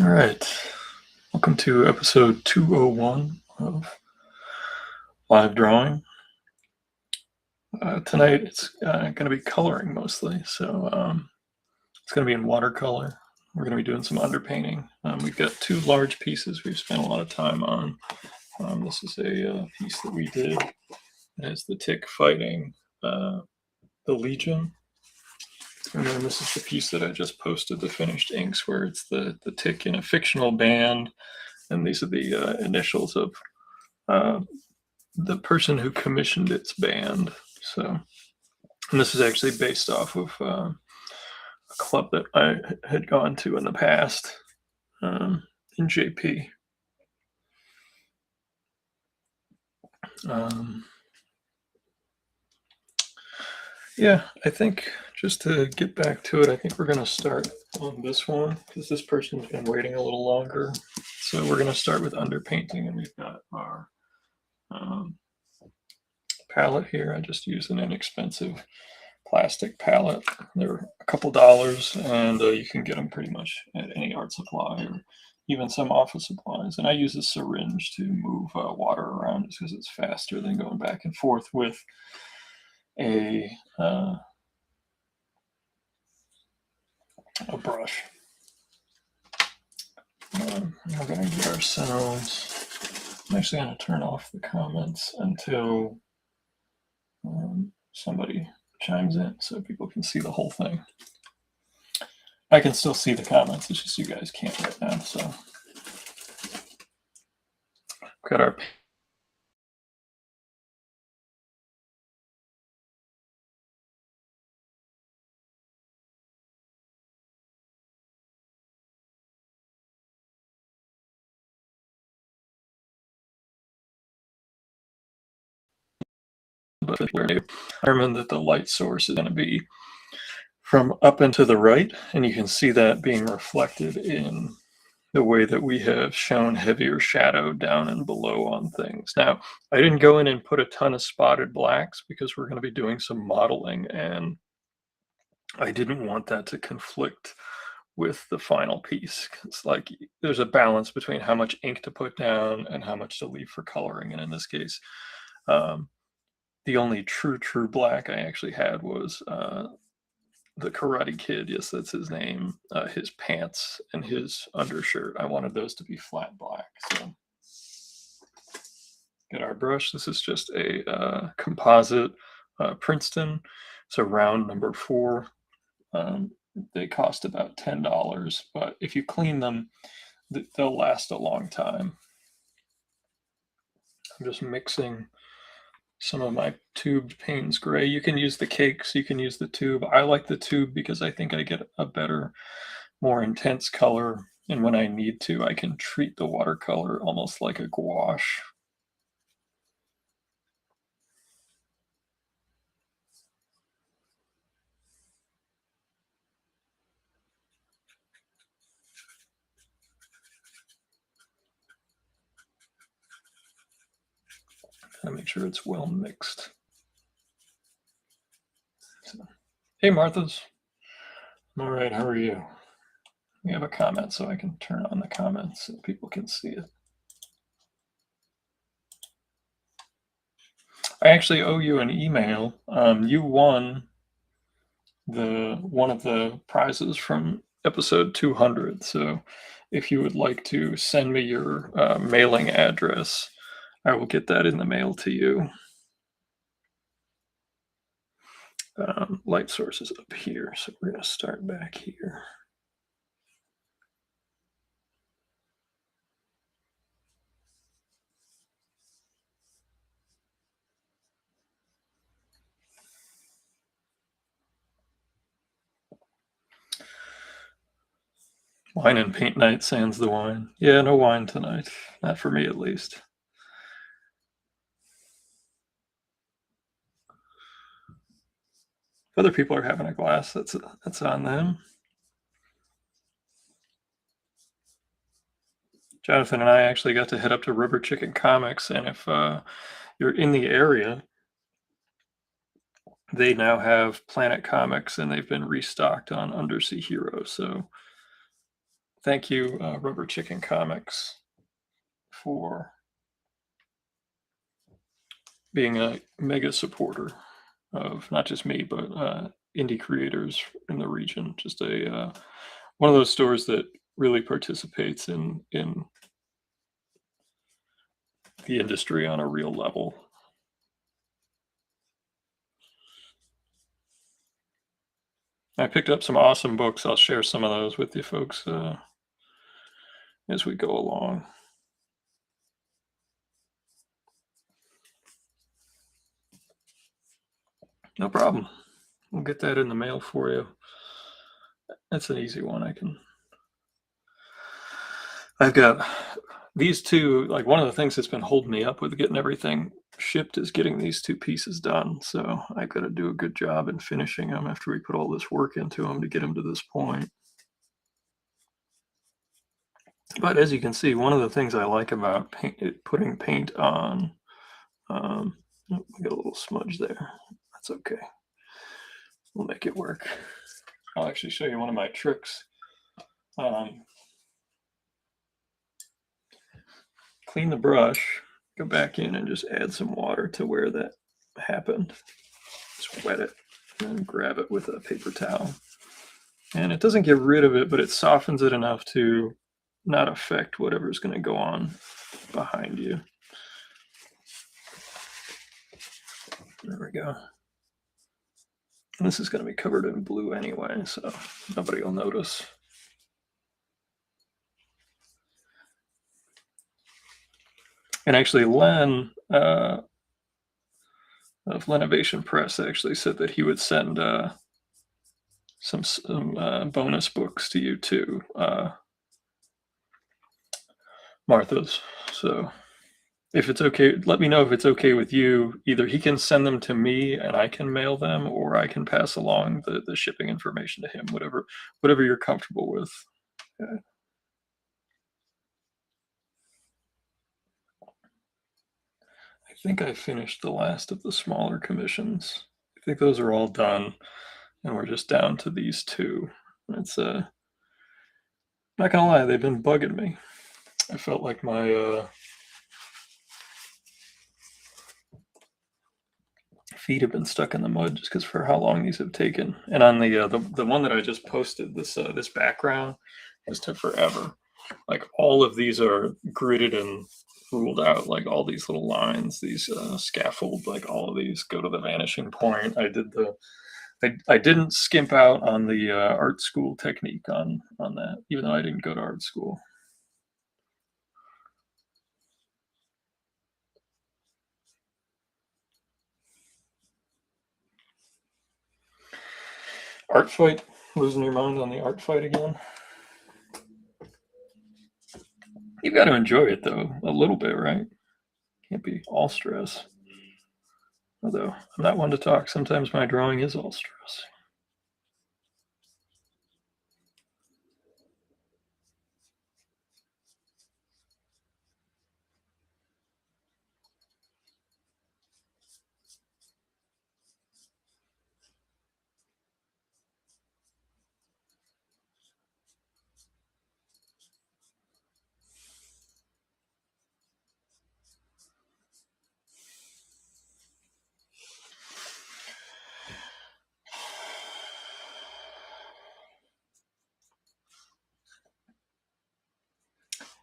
All right. Welcome to episode 201 of Live Drawing. Tonight it's going to be coloring mostly. So it's going to be in watercolor. We're going to be doing some underpainting. We've got two large pieces we've spent a lot of time on. This is a piece that we did. It has the tick fighting the Legion. And then this is the piece that I just posted, the finished inks, where it's the tick in a fictional band. And these are the initials of the person who commissioned its band. So, and this is actually based off of a club that I had gone to in the past in JP. Yeah, I think just to get back to it, I think we're going to start on this one because this person's been waiting a little longer. So we're going to start with underpainting, and we've got our palette here. I just used an inexpensive plastic palette. They're a couple dollars, and you can get them pretty much at any art supply or even some office supplies. And I use a syringe to move water around just because it's faster than going back and forth with a brush. We're going to get ourselves. I'm actually going to turn off the comments until somebody chimes in so people can see the whole thing. I can still see the comments, it's just you guys can't right now. So we've got our but where I determine that the light source is going to be from up and to the right, and you can see that being reflected in the way that we have shown heavier shadow down and below on things. Now, I didn't go in and put a ton of spotted blacks because we're going to be doing some modeling, and I didn't want that to conflict with the final piece. It's like there's a balance between how much ink to put down and how much to leave for coloring, and in this case, the only true black I actually had was the Karate Kid. Yes, that's his name. His pants and his undershirt. I wanted those to be flat black. So, get our brush. This is just a composite Princeton. So round number 4. They cost about $10, but if you clean them, they'll last a long time. I'm just mixing some of my tubed Payne's Gray. You can use the cakes, you can use the tube. I like the tube because I think I get a better, more intense color. And when I need to, I can treat the watercolor almost like a gouache. Gotta make sure it's well mixed. So, hey, Martha's. All right, how are you? We have a comment, so I can turn on the comments so people can see it. I actually owe you an email. You won one of the prizes from episode 200. So if you would like to send me your mailing address, I will get that in the mail to you. Light source is up here, so we're going to start back here. Wine and paint night, sans the wine. Yeah, no wine tonight. Not for me, at least. If other people are having a glass, that's on them. Jonathan and I actually got to head up to Rubber Chicken Comics, and if you're in the area, they now have Planet Comics, and they've been restocked on Undersea Hero. So thank you, Rubber Chicken Comics, for being a mega supporter of not just me, but indie creators in the region. Just a one of those stores that really participates in the industry on a real level. I picked up some awesome books. I'll share some of those with you folks as we go along. No problem. We'll get that in the mail for you. That's an easy one. I've got these two, like one of the things that's been holding me up with getting everything shipped is getting these two pieces done. So I got to do a good job in finishing them after we put all this work into them to get them to this point. But as you can see, one of the things I like about putting paint on, oh, I got a little smudge there. That's okay. We'll make it work. I'll actually show you one of my tricks. Clean the brush, go back in and just add some water to where that happened. Just wet it and grab it with a paper towel. And it doesn't get rid of it, but it softens it enough to not affect whatever's going to go on behind you. There we go. And this is going to be covered in blue anyway, so nobody will notice. And actually, Len of Lenovation Press actually said that he would send some bonus books to you too, Martha's. So if it's okay, let me know if it's okay with you. Either he can send them to me and I can mail them, or I can pass along the shipping information to him, whatever you're comfortable with. Yeah. I think I finished the last of the smaller commissions. I think those are all done, and we're just down to these two. It's not gonna lie, they've been bugging me. I felt like my feet have been stuck in the mud just because for how long these have taken. And on the one that I just posted, this background just took forever. Like all of these are gridded and ruled out. Like all these little lines, these scaffold, like all of these go to the vanishing point. I didn't skimp out on the art school technique on that, even though I didn't go to art school. Art fight, losing your mind on the art fight again. You've got to enjoy it though, a little bit, right? Can't be all stress. Although I'm not one to talk, sometimes my drawing is all stress.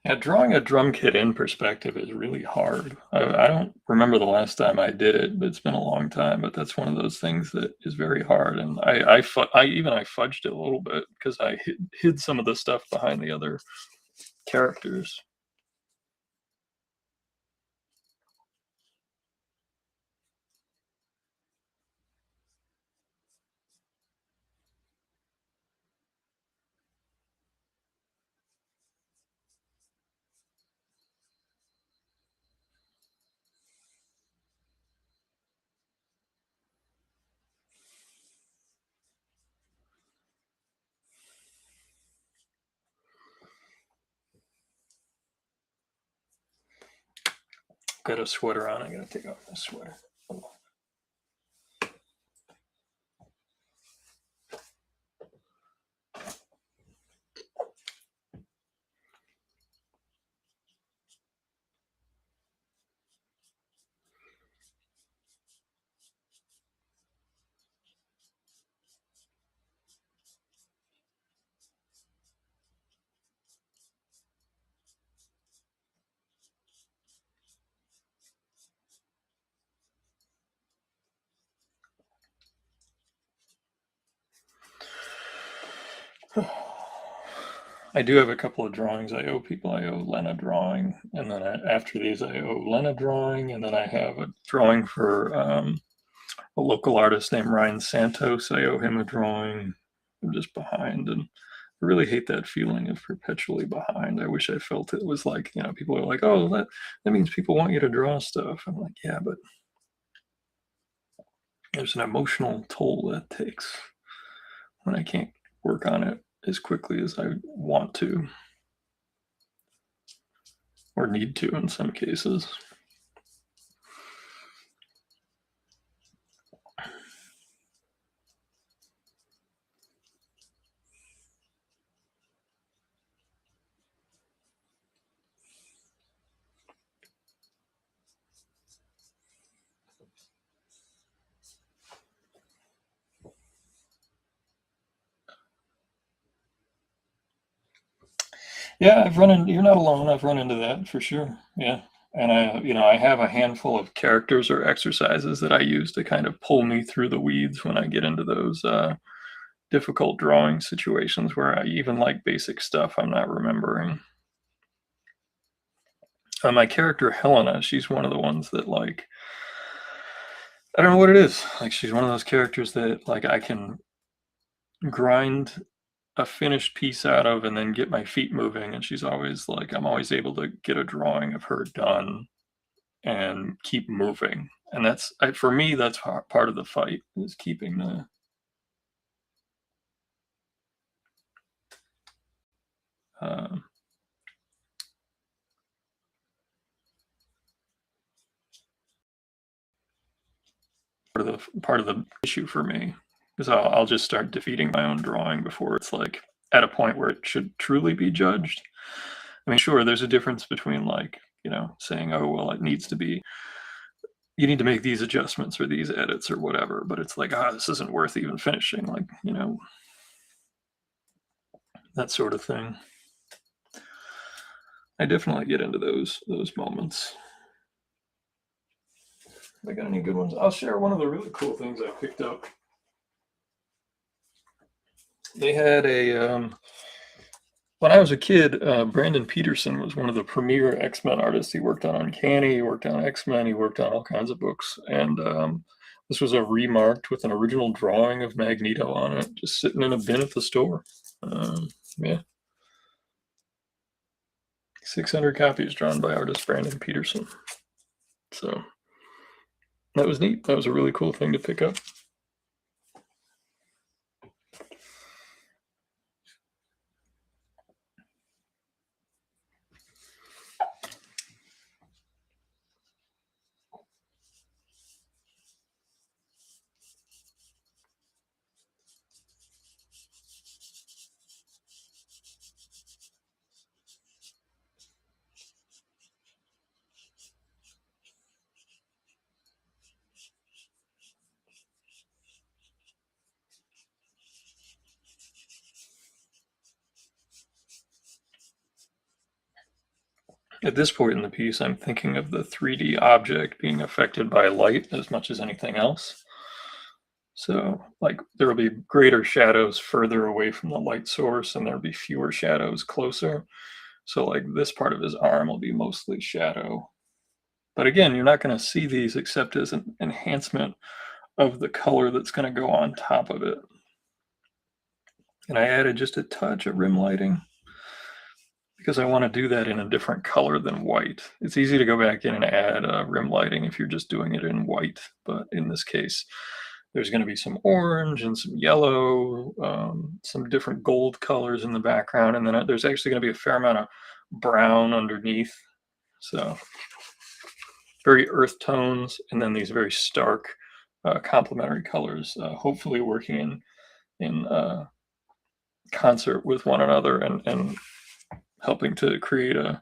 Yeah, drawing a drum kit in perspective is really hard. I don't remember the last time I did it, but it's been a long time. But that's one of those things that is very hard. And I fudged it a little bit because I hid some of the stuff behind the other characters. Got a sweater on. I gotta take off my sweater. I do have a couple of drawings I owe people. I owe Len a drawing, and then after these, I owe Len a drawing, and then I have a drawing for a local artist named Ryan Santos. I owe him a drawing. I'm just behind, and I really hate that feeling of perpetually behind. I wish I felt it was like, people are like, oh, that means people want you to draw stuff. I'm like, yeah, but there's an emotional toll that takes when I can't work on it as quickly as I want to or need to in some cases. Yeah, you're not alone. I've run into that for sure. Yeah. And I have a handful of characters or exercises that I use to kind of pull me through the weeds when I get into those difficult drawing situations where I even like basic stuff I'm not remembering. My character Helena, she's one of the ones that like I don't know what it is. Like she's one of those characters that like I can grind a finished piece out of and then get my feet moving, and she's always like I'm always able to get a drawing of her done and keep moving. And for me that's part of the fight is keeping the uh, part of the issue for me because I'll just start defeating my own drawing before it's like at a point where it should truly be judged. I mean, sure, there's a difference between like saying, oh well, it needs to be, you need to make these adjustments or these edits or whatever, but it's like, this isn't worth even finishing, like that sort of thing. I definitely get into those moments. I got any good ones? I'll share one of the really cool things I picked up. They had when I was a kid, Brandon Peterson was one of the premier X-Men artists. He worked on Uncanny, he worked on X-Men, he worked on all kinds of books. And this was a remarked with an original drawing of Magneto on it, just sitting in a bin at the store. Yeah. 600 copies drawn by artist Brandon Peterson. So that was neat. That was a really cool thing to pick up. At this point in the piece, I'm thinking of the 3D object being affected by light as much as anything else. So, like, there will be greater shadows further away from the light source, and there'll be fewer shadows closer. So, like, this part of his arm will be mostly shadow. But again, you're not going to see these except as an enhancement of the color that's going to go on top of it. And I added just a touch of rim lighting because I want to do that in a different color than white. It's easy to go back in and add rim lighting if you're just doing it in white, but in this case, there's going to be some orange and some yellow, some different gold colors in the background, and then there's actually going to be a fair amount of brown underneath. So very earth tones, and then these very stark complementary colors, hopefully working in concert with one another and helping to create a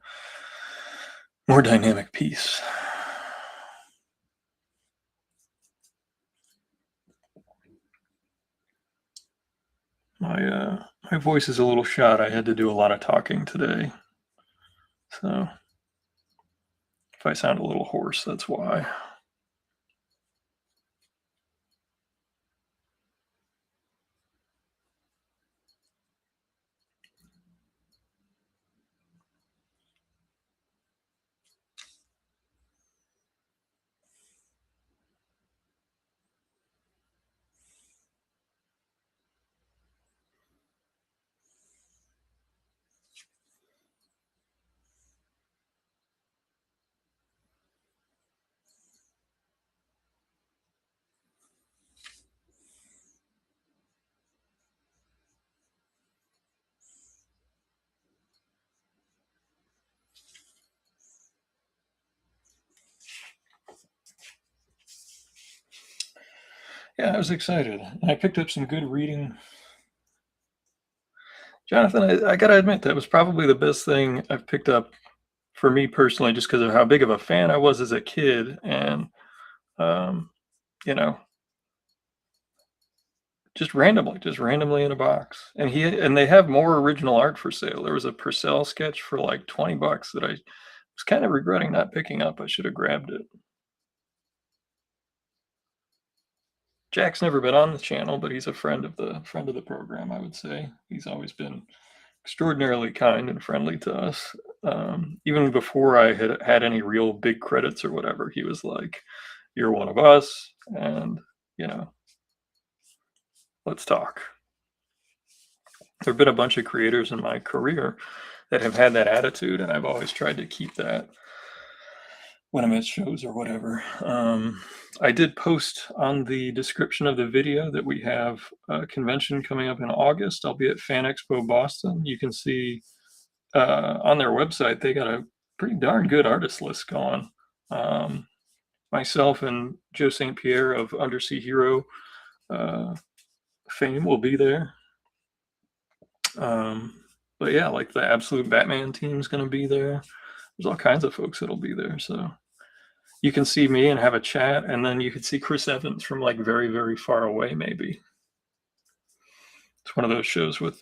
more dynamic piece. My voice is a little shot. I had to do a lot of talking today, so if I sound a little hoarse, that's why. Yeah, I was excited. I picked up some good reading. Jonathan, I gotta admit, that was probably the best thing I've picked up for me personally, just because of how big of a fan I was as a kid, and um, you know, just randomly in a box. And they have more original art for sale. There was a Purcell sketch for like $20 that I was kind of regretting not picking up. I should have grabbed it. Jack's never been on the channel, but he's a friend of the program, I would say. He's always been extraordinarily kind and friendly to us. Even before I had any real big credits or whatever, he was like, "You're one of us, and you know, let's talk." There have been a bunch of creators in my career that have had that attitude, and I've always tried to keep that when I'm at shows or whatever. I did post on the description of the video that we have a convention coming up in August. I'll be at FAN EXPO Boston. You can see on their website they got a pretty darn good artist list going. Um, Myself and Joe St. Pierre of Undersea Hero uh, fame will be there. Um, but yeah, like the Absolute Batman team's going to be there. There's all kinds of folks that'll be there. So you can see me and have a chat, and then you could see Chris Evans from like very, very far away, maybe. It's one of those shows with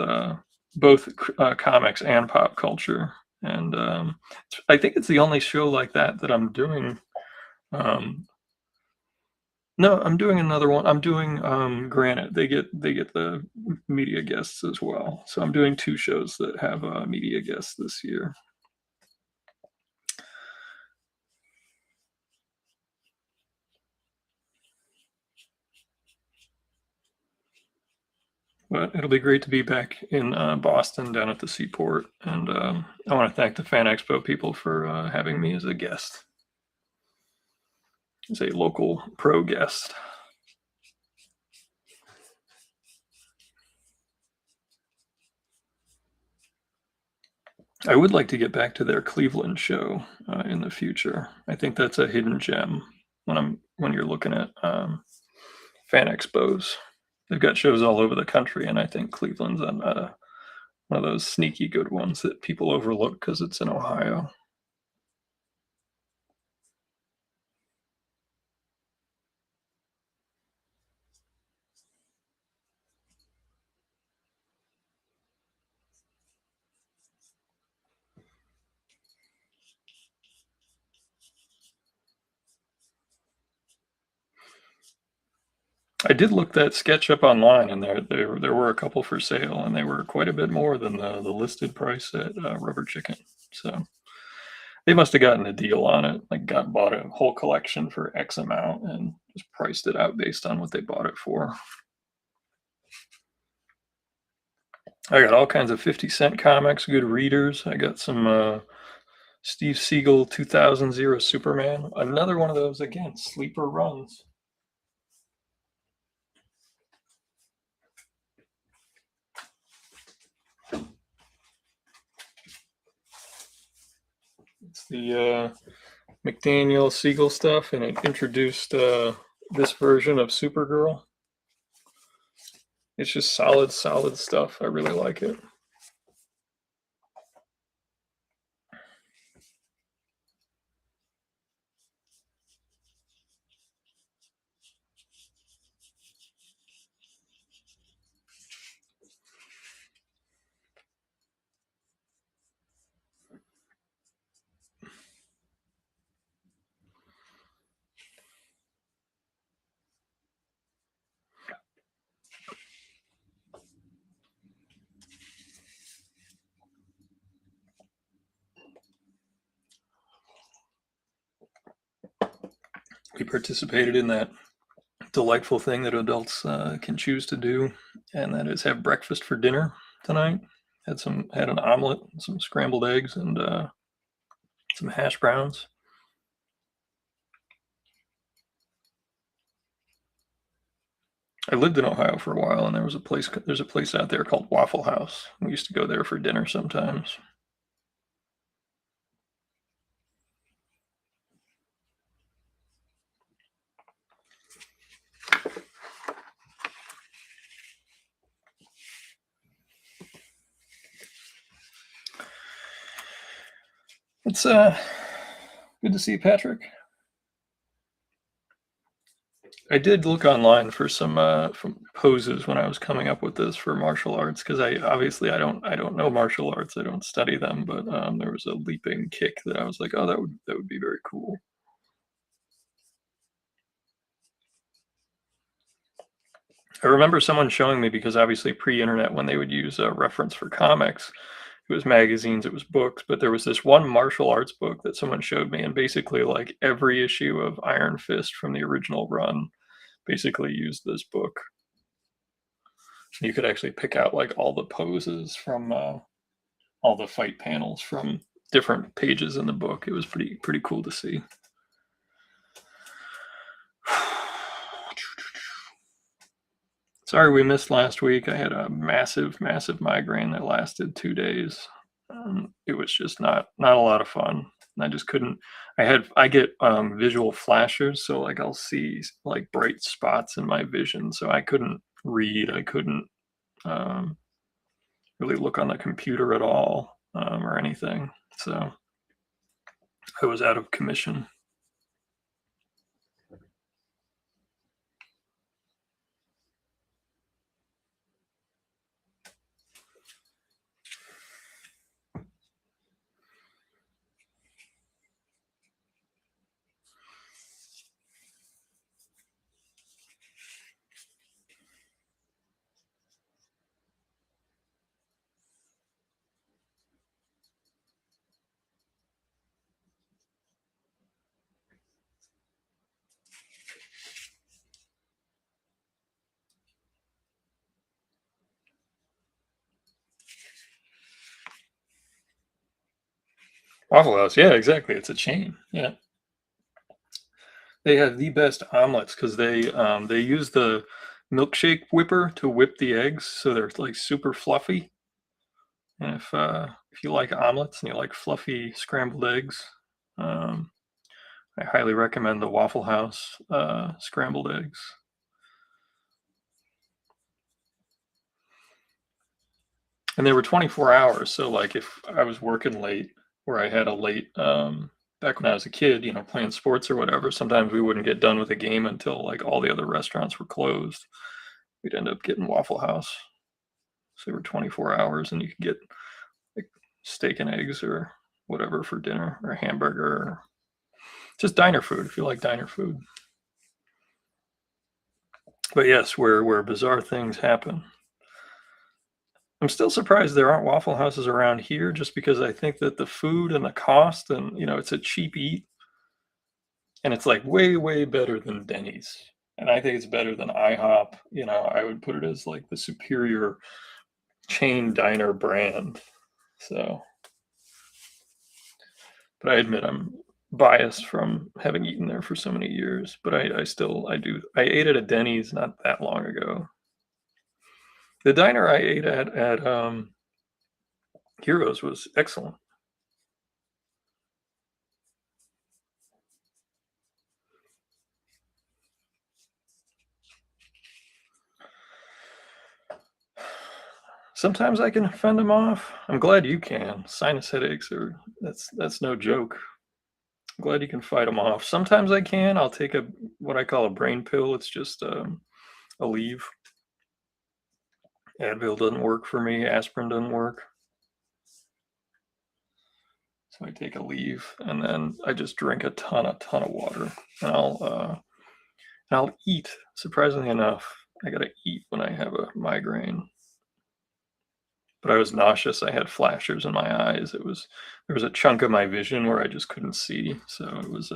both comics and pop culture. And I think it's the only show like that I'm doing. Um, no, I'm doing another one. I'm doing Granite. They get the media guests as well. So I'm doing two shows that have media guests this year. But it'll be great to be back in Boston down at the Seaport. And I want to thank the Fan Expo people for having me as a guest, as a local pro guest. I would like to get back to their Cleveland show in the future. I think that's a hidden gem when you're looking at fan expos. They've got shows all over the country, and I think Cleveland's one of those sneaky good ones that people overlook because it's in Ohio. I did look that sketch up online, and there were a couple for sale, and they were quite a bit more than the listed price at Rubber Chicken. So they must have gotten a deal on it, like got bought a whole collection for X amount and just priced it out based on what they bought it for. I got all kinds of 50-cent comics, good readers. I got some Steve Siegel 2000 Superman. Another one of those, again, sleeper runs. It's the McDaniel Siegel stuff, and it introduced this version of Supergirl. It's just solid stuff. I really like it. We participated in that delightful thing that adults can choose to do, and that is have breakfast for dinner tonight. Had an omelet, some scrambled eggs, and some hash browns. I lived in Ohio for a while, and there's a place out there called Waffle House. We used to go there for dinner sometimes. It's good to see you, Patrick. I did look online for some from poses when I was coming up with this for martial arts because I don't know martial arts. I don't study them, but there was a leaping kick that I was like, oh, that would be very cool. I remember someone showing me because obviously pre-internet when they would use a reference for comics, it was magazines, it was books, but there was this one martial arts book that someone showed me, and basically like every issue of Iron Fist from the original run basically used this book. You could actually pick out like all the poses from all the fight panels from different pages in the book. It was pretty cool to see. Sorry we missed last week. I had a massive migraine that lasted 2 days. It was just not a lot of fun. I just couldn't. I get visual flashers, so like I'll see like bright spots in my vision. So I couldn't read. I couldn't um, really look on the computer at all or anything. So I was out of commission. Waffle House, yeah, exactly. It's a chain. Yeah, they have the best omelets because they use the milkshake whipper to whip the eggs, so they're like super fluffy. And if you like omelets and you like fluffy scrambled eggs, um, I highly recommend the Waffle House scrambled eggs. And they were 24 hours, so like if I was working late, where I had a late back when I was a kid, playing sports or whatever, sometimes we wouldn't get done with a game until like all the other restaurants were closed. We'd end up getting Waffle House. So they were 24 hours and you could get like steak and eggs or whatever for dinner or a hamburger or just diner food if you like diner food. But yes, where bizarre things happen. I'm still surprised there aren't Waffle Houses around here just because I think that the food and the cost and it's a cheap eat and it's like way better than Denny's. And I think it's better than IHOP. I would put it as like the superior chain diner brand. So, but I admit I'm biased from having eaten there for so many years. But I ate at a Denny's not that long ago. The diner I ate at Heroes was excellent. Sometimes I can fend them off. I'm glad you can. Sinus headaches are that's no joke. I'm glad you can fight them off. Sometimes I can. I'll take a what I call a brain pill. It's just a leave. Advil doesn't work for me. Aspirin doesn't work. So I take a leave and then I just drink a ton of water. And I'll eat. Surprisingly enough, I gotta eat when I have a migraine. But I was nauseous. I had flashers in my eyes. There was a chunk of my vision where I just couldn't see. So it was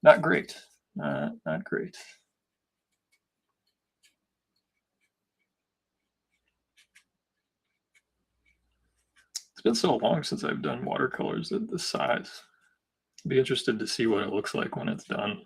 not great. Not great. It's been so long since I've done watercolors at this size. I'd be interested to see what it looks like when it's done.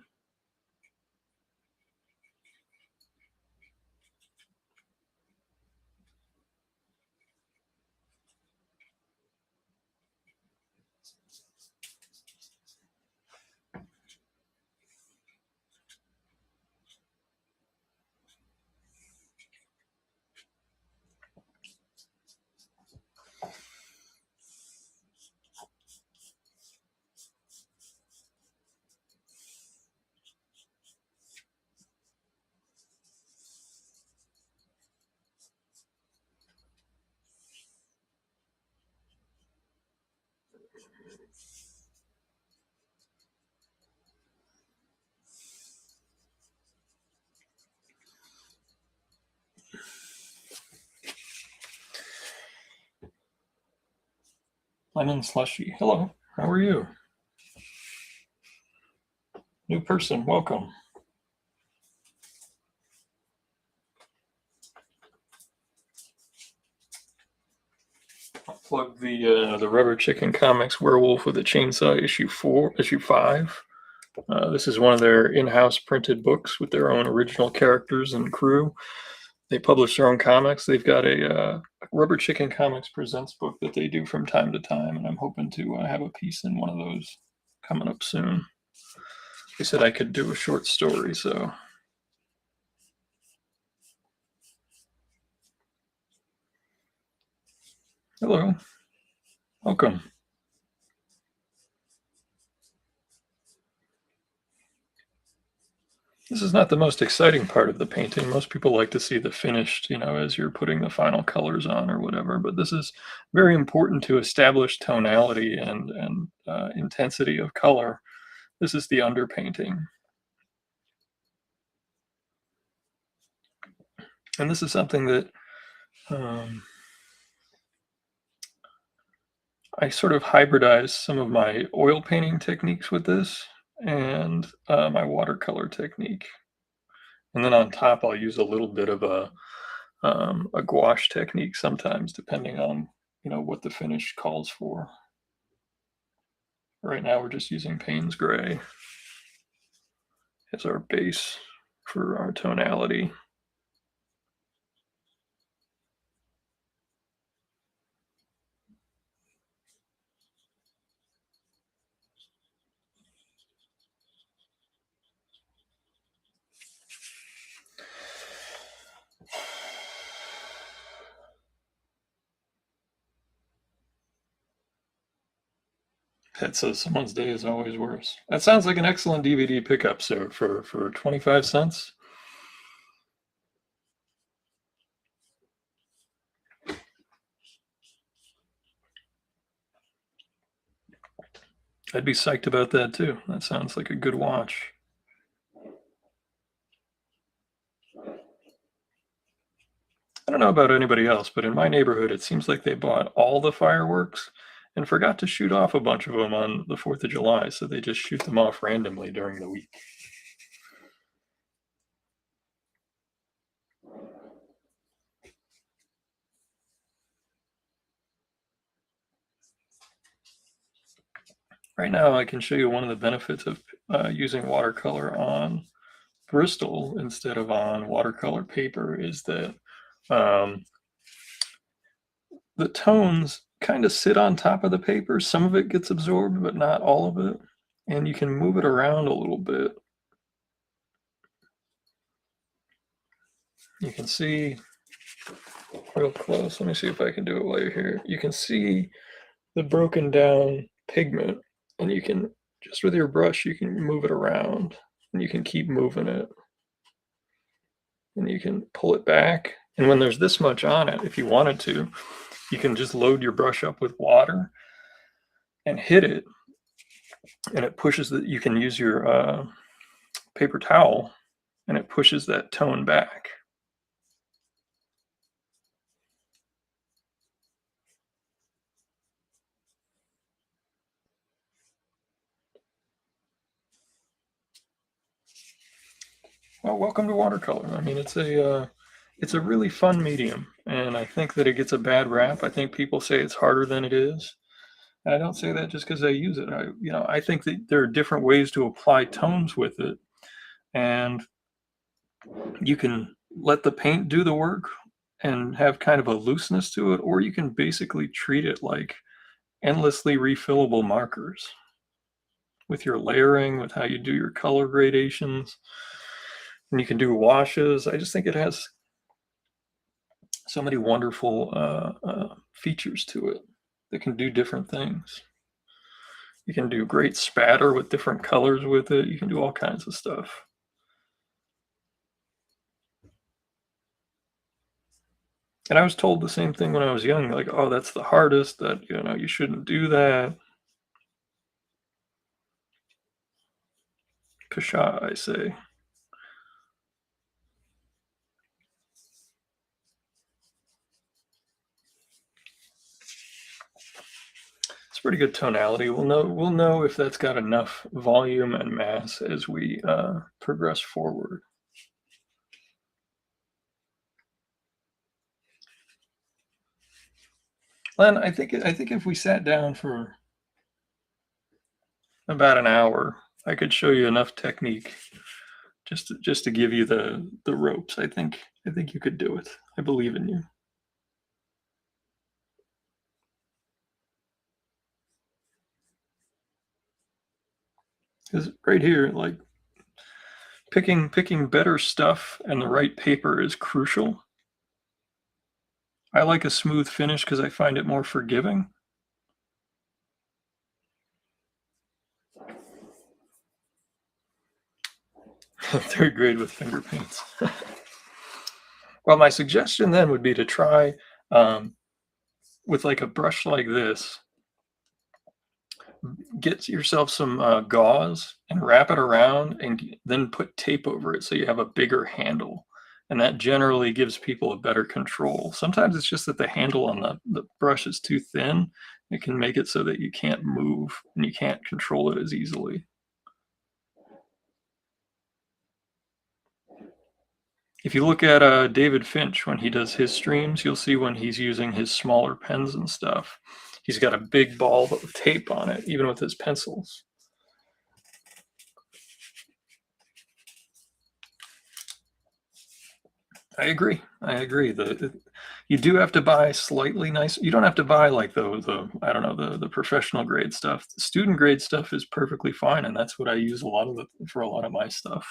Lemon Slushy. Hello, how are you? New person, welcome. I'll plug the Rubber Chicken Comics Werewolf with a Chainsaw issue 5. This is one of their in-house printed books with their own original characters and crew. They publish their own comics. They've got a Rubber Chicken Comics Presents book that they do from time to time, and I'm hoping to have a piece in one of those coming up soon. They said I could do a short story, so. Hello, welcome. This is not the most exciting part of the painting. Most people like to see the finished, as you're putting the final colors on or whatever, but this is very important to establish tonality and intensity of color. This is the underpainting. And this is something that I sort of hybridized some of my oil painting techniques with this and my watercolor technique. And then on top, I'll use a little bit of a gouache technique sometimes, depending on what the finish calls for. Right now, we're just using Payne's Gray as our base for our tonality. That says someone's day is always worse. That sounds like an excellent DVD pickup, sir, for 25 cents. I'd be psyched about that too. That sounds like a good watch. I don't know about anybody else, but in my neighborhood, it seems like they bought all the fireworks and forgot to shoot off a bunch of them on the 4th of July, so they just shoot them off randomly during the week. Right now, I can show you one of the benefits of using watercolor on Bristol instead of on watercolor paper is that the tones kind of sit on top of the paper. Some of it gets absorbed, but not all of it. And you can move it around a little bit. You can see real close. Let me see if I can do it while you're here. You can see the broken down pigment, and you can, just with your brush, you can move it around, and you can keep moving it. And you can pull it back. And when there's this much on it, if you wanted to, you can just load your brush up with water and hit it, and it pushes that. You can use your paper towel, and it pushes that tone back. Well, welcome to watercolor. I mean, it's a really fun medium, and I think that it gets a bad rap. I think people say it's harder than it is. And I don't say that just because I use it. I think that there are different ways to apply tones with it, and you can let the paint do the work and have kind of a looseness to it, or you can basically treat it like endlessly refillable markers with your layering, with how you do your color gradations, and you can do washes. I just think it has so many wonderful features to it that can do different things. You can do great spatter with different colors with it. You can do all kinds of stuff. And I was told the same thing when I was young, like, oh, that's the hardest, that, you shouldn't do that. Pshaw, I say. It's pretty good tonality. We'll know if that's got enough volume and mass as we progress forward. Len, I think if we sat down for about an hour, I could show you enough technique just to give you the ropes. I think you could do it. I believe in you. Because right here, like picking better stuff and the right paper is crucial. I like a smooth finish because I find it more forgiving. Third grade with finger paints. Well, my suggestion then would be to try with like a brush like this, get yourself some gauze and wrap it around and then put tape over it so you have a bigger handle. And that generally gives people a better control. Sometimes it's just that the handle on the brush is too thin. It can make it so that you can't move and you can't control it as easily. If you look at David Finch when he does his streams, you'll see when he's using his smaller pens and stuff, he's got a big ball of tape on it, even with his pencils. I agree. You do have to buy slightly nice. You don't have to buy like the I don't know the professional grade stuff. The student grade stuff is perfectly fine, and that's what I use for a lot of my stuff.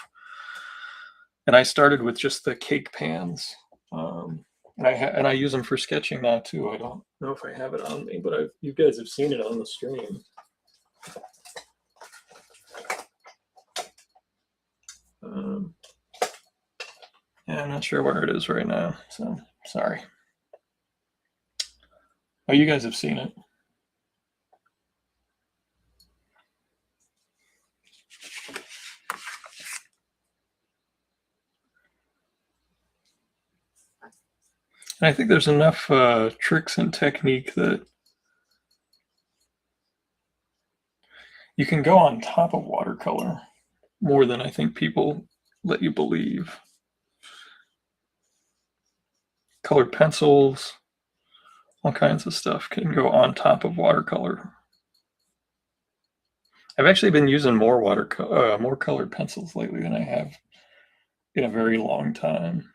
And I started with just the cake pans, and I use them for sketching now too. I don't know if I have it on me, but you guys have seen it on the stream. Yeah, I'm not sure where it is right now, so sorry. Oh, you guys have seen it. And I think there's enough tricks and technique that you can go on top of watercolor more than I think people let you believe. Colored pencils, all kinds of stuff can go on top of watercolor. I've actually been using more more colored pencils lately than I have in a very long time.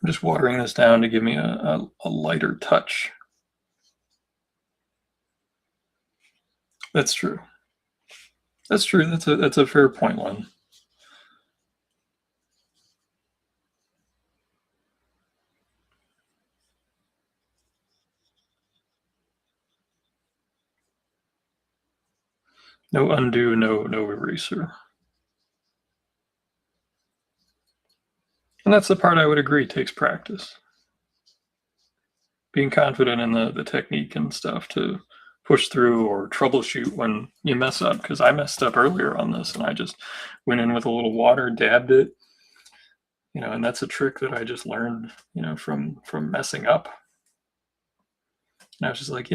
I'm just watering this down to give me a lighter touch. That's true. That's true. That's a fair point, Len. No undo, no eraser. And that's the part I would agree takes practice. Being confident in the technique and stuff to push through or troubleshoot when you mess up. Because I messed up earlier on this and I just went in with a little water, dabbed it, and that's a trick that I just learned, from messing up. And I was just like,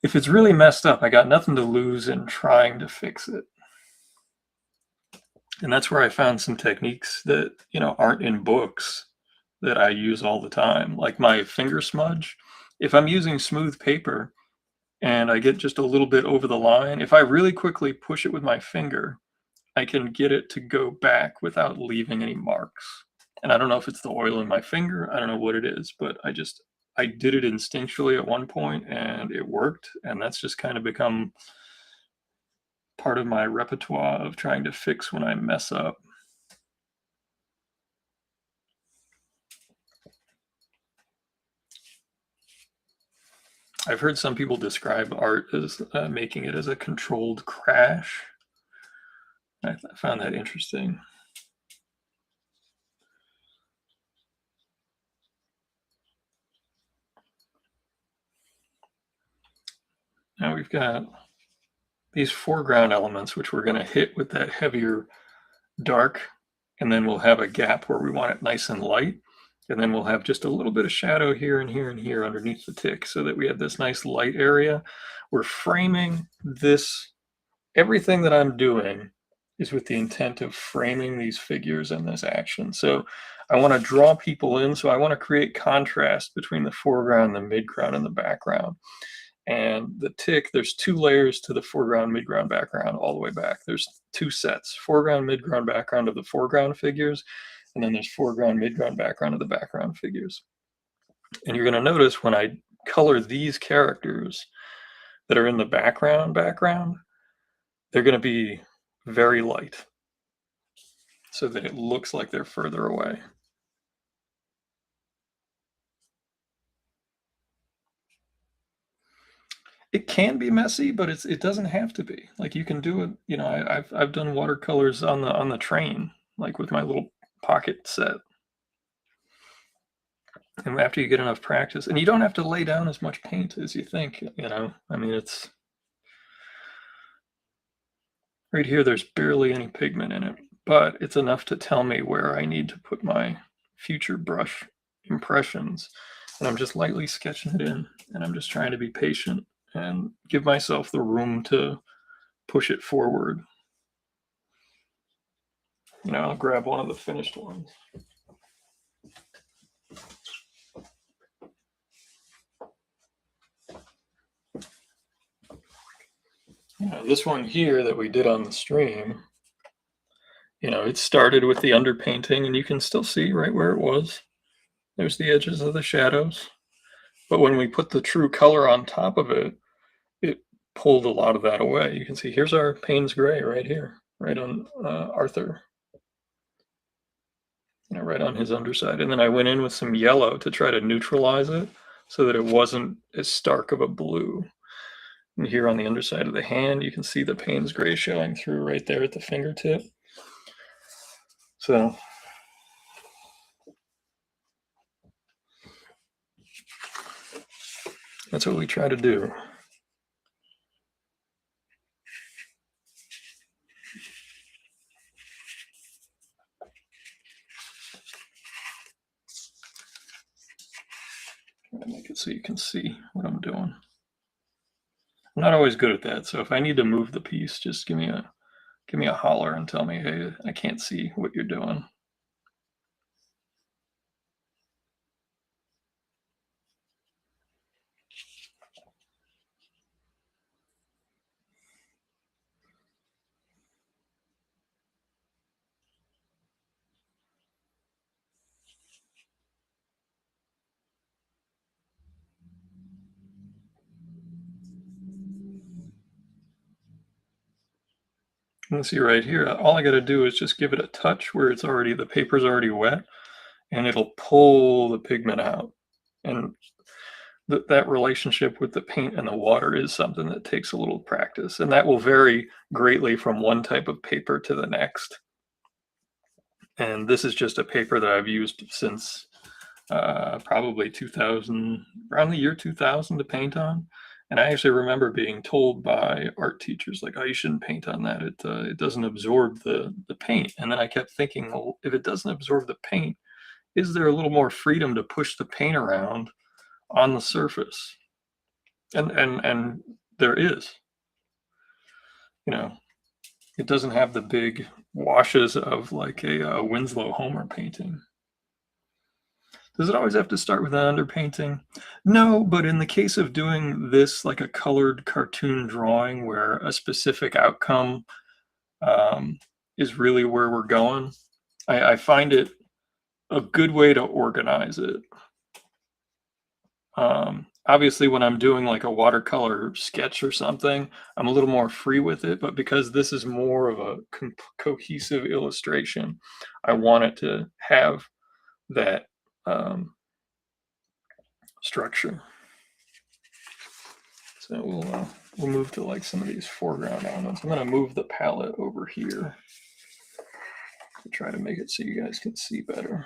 if it's really messed up, I got nothing to lose in trying to fix it. And that's where I found some techniques that, aren't in books that I use all the time. Like my finger smudge. If I'm using smooth paper and I get just a little bit over the line, if I really quickly push it with my finger, I can get it to go back without leaving any marks. And I don't know if it's the oil in my finger, I don't know what it is, but I did it instinctually at one point and it worked. And that's just kind of become part of my repertoire of trying to fix when I mess up. I've heard some people describe art as making it as a controlled crash. I found that interesting. Now we've got these foreground elements, which we're going to hit with that heavier dark, and then we'll have a gap where we want it nice and light. And then we'll have just a little bit of shadow here and here and here underneath the tick so that we have this nice light area. We're framing this. Everything that I'm doing is with the intent of framing these figures in this action. So I want to draw people in. So I want to create contrast between the foreground, the midground, and the background. And the tick, there's 2 layers to the foreground, midground, background all the way back. There's 2 sets, foreground, midground, background of the foreground figures, and then there's foreground, midground, background of the background figures. And you're going to notice when I color these characters that are in the background, they're going to be very light so that it looks like they're further away. It can be messy, but it doesn't have to be. Like you can do it. You know, I've done watercolors on the train, like with my little pocket set. And after you get enough practice, and you don't have to lay down as much paint as you think. You know, I mean, it's right here. There's barely any pigment in it, but it's enough to tell me where I need to put my future brush impressions. And I'm just lightly sketching it in, and I'm just trying to be patient and give myself the room to push it forward. You know, I'll grab one of the finished ones. You know, this one here that we did on the stream, you know, it started with the underpainting, and you can still see right where it was. There's the edges of the shadows. But when we put the true color on top of it, it pulled a lot of that away. You can see here's our Payne's Gray right here, right on Arthur. You know, right on his underside. And then I went in with some yellow to try to neutralize it so that it wasn't as stark of a blue. And here on the underside of the hand, you can see the Payne's Gray showing through right there at the fingertip. So that's what we try to do. Try to make it so you can see what I'm doing. I'm not always good at that, so if I need to move the piece, just give me a holler and tell me, hey, I can't see what you're doing. You can see right here, all I got to do is just give it a touch where the paper's already wet, and it'll pull the pigment out. And that relationship with the paint and the water is something that takes a little practice, and that will vary greatly from one type of paper to the next. And this is just a paper that I've used since probably 2000, around the year 2000 to paint on. And I actually remember being told by art teachers, like, oh, you shouldn't paint on that. It doesn't absorb the paint. And then I kept thinking, well, if it doesn't absorb the paint, is there a little more freedom to push the paint around on the surface? And there is. You know, it doesn't have the big washes of like a Winslow Homer painting. Does it always have to start with an underpainting? No, but in the case of doing this like a colored cartoon drawing where a specific outcome is really where we're going, I find it a good way to organize it. Obviously, when I'm doing like a watercolor sketch or something, I'm a little more free with it, but because this is more of a cohesive illustration, I want it to have that structure. So we'll move to like some of these foreground elements. I'm going to move the palette over here to try to make it so you guys can see better.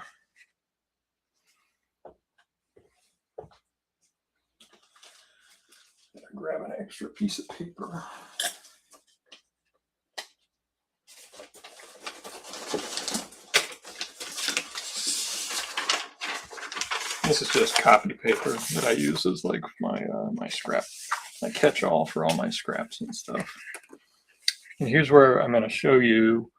grab an extra piece of paper. This is just copy paper that I use as like my scrap, my catch-all for all my scraps and stuff. And here's where I'm going to show you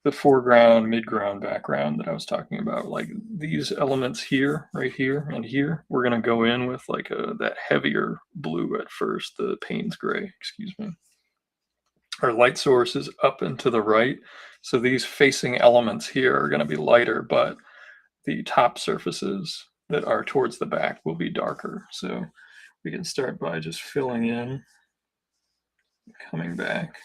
the foreground, midground, background that I was talking about. Like these elements here, right here, and here, we're going to go in with like that heavier blue at first, the Payne's gray, excuse me. Our light source is up and to the right, so these facing elements here are going to be lighter, but the top surfaces that are towards the back will be darker. So we can start by just filling in, coming back.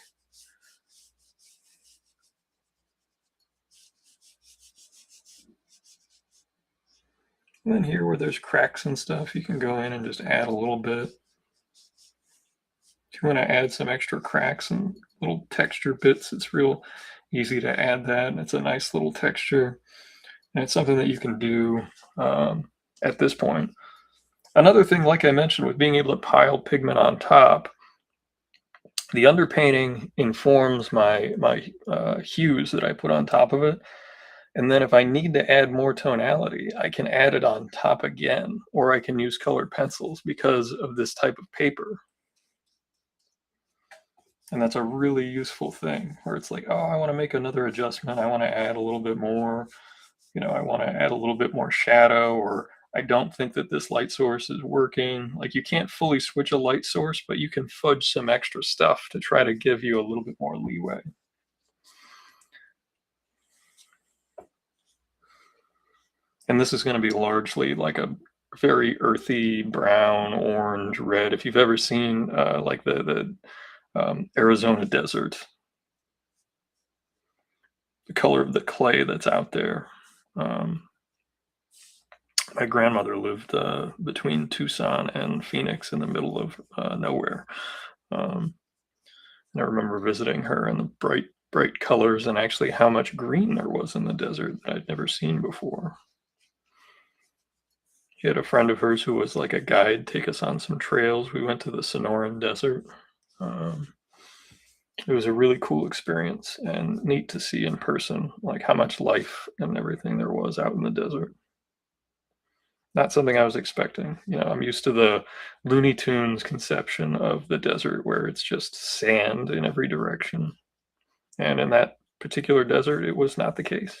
And then here where there's cracks and stuff, you can go in and just add a little bit. If you want to add some extra cracks and little texture bits, it's real easy to add that. And it's a nice little texture. And it's something that you can do at this point. Another thing, like I mentioned, with being able to pile pigment on top, the underpainting informs my hues that I put on top of it. And then if I need to add more tonality, I can add it on top again, or I can use colored pencils because of this type of paper. And that's a really useful thing where it's like, oh, I want to make another adjustment. I want to add a little bit more, I want to add a little bit more shadow, or I don't think that this light source is working. Like you can't fully switch a light source, but you can fudge some extra stuff to try to give you a little bit more leeway. And this is going to be largely like a very earthy brown, orange, red. If you've ever seen like the Arizona desert, the color of the clay that's out there. My grandmother lived between Tucson and Phoenix in the middle of nowhere. And I remember visiting her and the bright colors and actually how much green there was in the desert that I'd never seen before. She had a friend of hers who was like a guide take us on some trails. We went to the Sonoran Desert. It was a really cool experience and neat to see in person, like how much life and everything there was out in the desert. Not something I was expecting. I'm used to the Looney Tunes conception of the desert where it's just sand in every direction. And in that particular desert, it was not the case.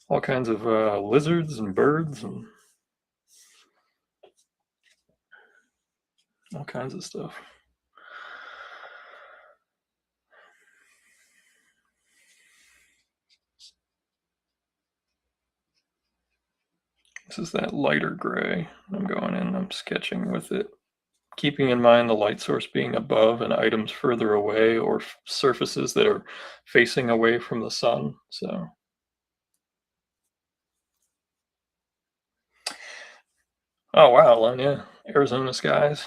All kinds of lizards and birds and all kinds of stuff. This is that lighter gray. I'm going in, I'm sketching with it, keeping in mind the light source being above and items further away or surfaces that are facing away from the sun. So, oh wow, Len, yeah, Arizona skies.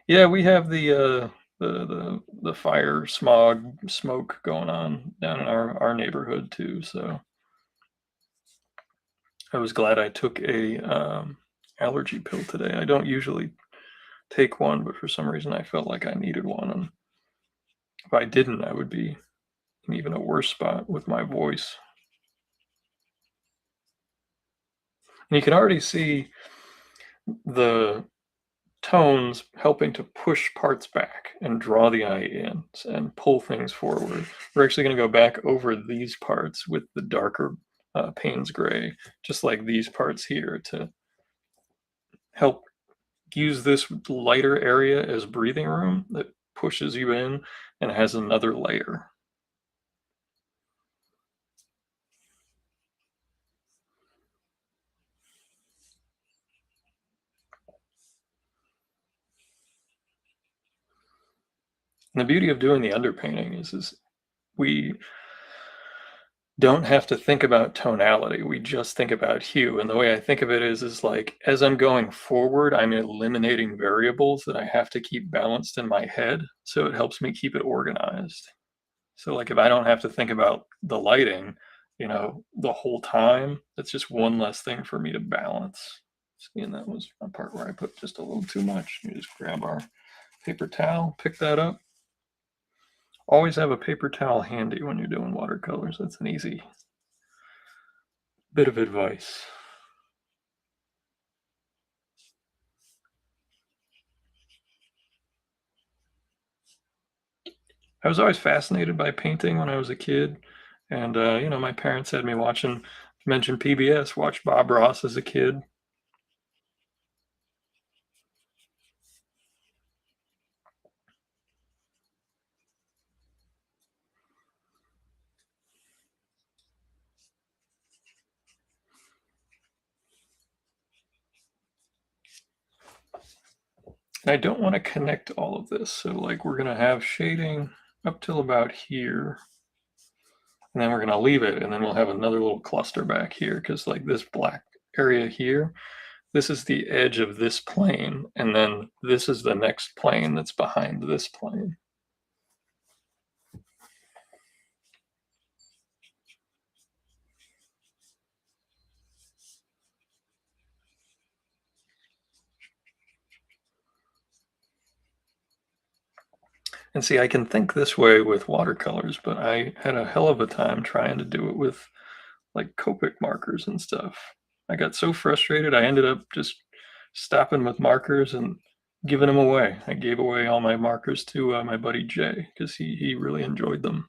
Yeah, we have the fire smog smoke going on down in our neighborhood too. So I was glad I took a allergy pill today. I don't usually take one, but for some reason I felt like I needed one, and if I didn't, I would be in even a worse spot with my voice. And you can already see the tones helping to push parts back and draw the eye in and pull things forward. We're actually going to go back over these parts with the darker Payne's gray, just like these parts here, to help use this lighter area as breathing room that pushes you in and has another layer. And the beauty of doing the underpainting is we don't have to think about tonality. We just think about hue. And the way I think of it is like as I'm going forward, I'm eliminating variables that I have to keep balanced in my head. So it helps me keep it organized. So like if I don't have to think about the lighting, the whole time, that's just one less thing for me to balance. See, and that was a part where I put just a little too much. You just grab our paper towel, pick that up. Always have a paper towel handy when you're doing watercolors. That's an easy bit of advice. I was always fascinated by painting when I was a kid. And, my parents had me watching, mention PBS, watch Bob Ross as a kid. And I don't want to connect all of this. So, like, we're going to have shading up till about here. And then we're going to leave it. And then we'll have another little cluster back here because, like, this black area here, this is the edge of this plane. And then this is the next plane that's behind this plane. And see, I can think this way with watercolors, but I had a hell of a time trying to do it with like Copic markers and stuff. I got so frustrated, I ended up just stopping with markers and giving them away. I gave away all my markers to my buddy Jay because he really enjoyed them.